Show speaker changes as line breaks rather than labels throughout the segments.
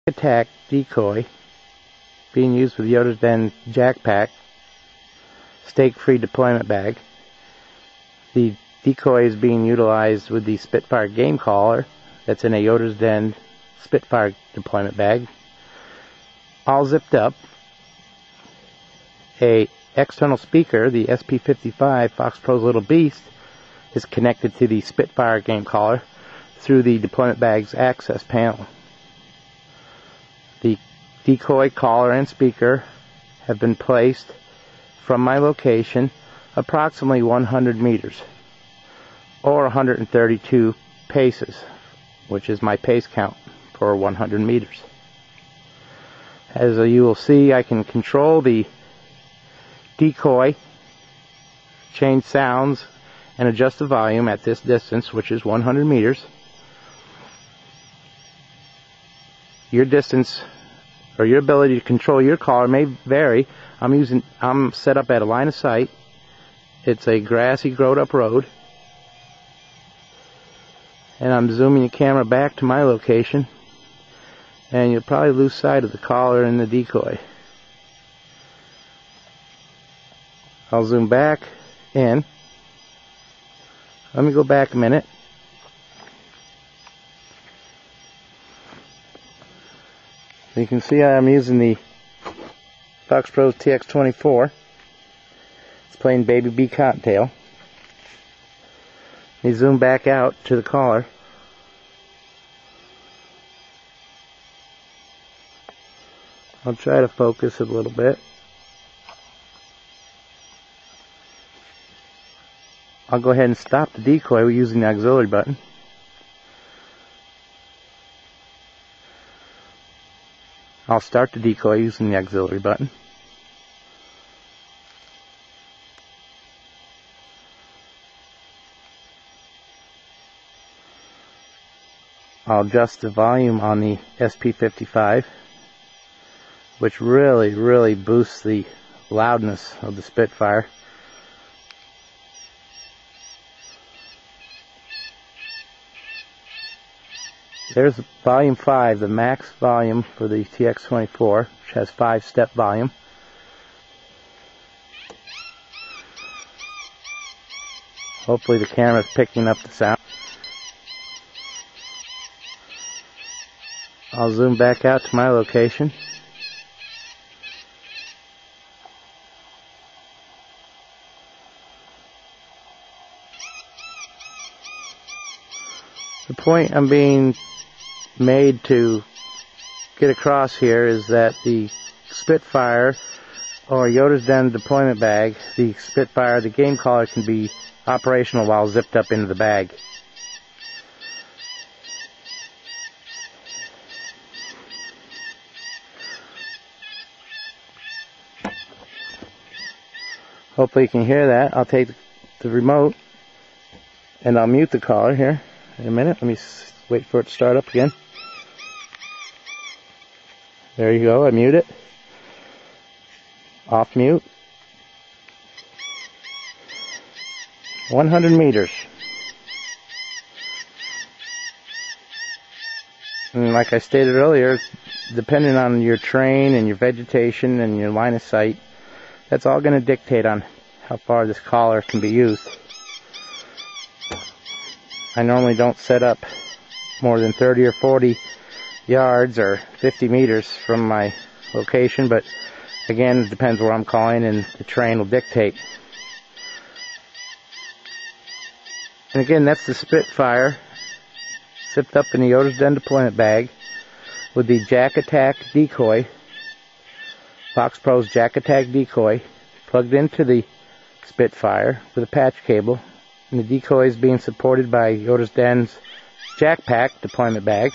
attack decoy being used with Yoda's Den jack pack stake-free deployment bag. The decoy is being utilized with the Spitfire game caller that's in a Yoda's Den Spitfire deployment bag, all zipped up. A external speaker, the SP55 Fox Pro's Little Beast, is connected to the Spitfire game caller through the deployment bag's access panel. The decoy, caller, and speaker have been placed from my location approximately 100 meters, or 132 paces, which is my pace count for 100 meters. As you will see, I can control the decoy, change sounds, and adjust the volume at this distance, which is 100 meters. Your distance or your ability to control your caller may vary. I'm set up at a line of sight. It's a grassy, growed up road, and I'm zooming the camera back to my location, and you'll probably lose sight of the caller and the decoy. I'll zoom back in. Let me go back a minute. You can see I'm using the Fox Pro's TX24. It's playing Baby Bee Cottontail. You zoom back out to the caller. I'll try to focus it a little bit. I'll go ahead and stop the decoy using the auxiliary button. I'll start the decoy using the auxiliary button. I'll adjust the volume on the SP55, which really boosts the loudness of the Spitfire. There's volume 5, the max volume for the TX24, which has 5-step volume. Hopefully the camera is picking up the sound. I'll zoom back out to my location. The point I'm being made to get across here is that the Spitfire or Yoda's Den deployment bag, the Spitfire, the game caller, can be operational while zipped up into the bag. Hopefully you can hear that. I'll take the remote and I'll mute the caller here in a minute. Let me wait for it to start up again. There you go, I mute it. Off mute. 100 meters. And like I stated earlier, depending on your terrain and your vegetation and your line of sight, that's all going to dictate on how far this caller can be used. I normally don't set up more than 30 or 40 yards or 50 meters from my location, but again, it depends where I'm calling and the terrain will dictate. And again, that's the Spitfire zipped up in the Yoda's Den deployment bag with the Jack Attack decoy, Fox Pro's Jack Attack decoy, plugged into the Spitfire with a patch cable, and the decoy is being supported by Yoda's Den's jack pack deployment bag,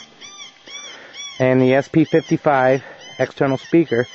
and the SP55 external speaker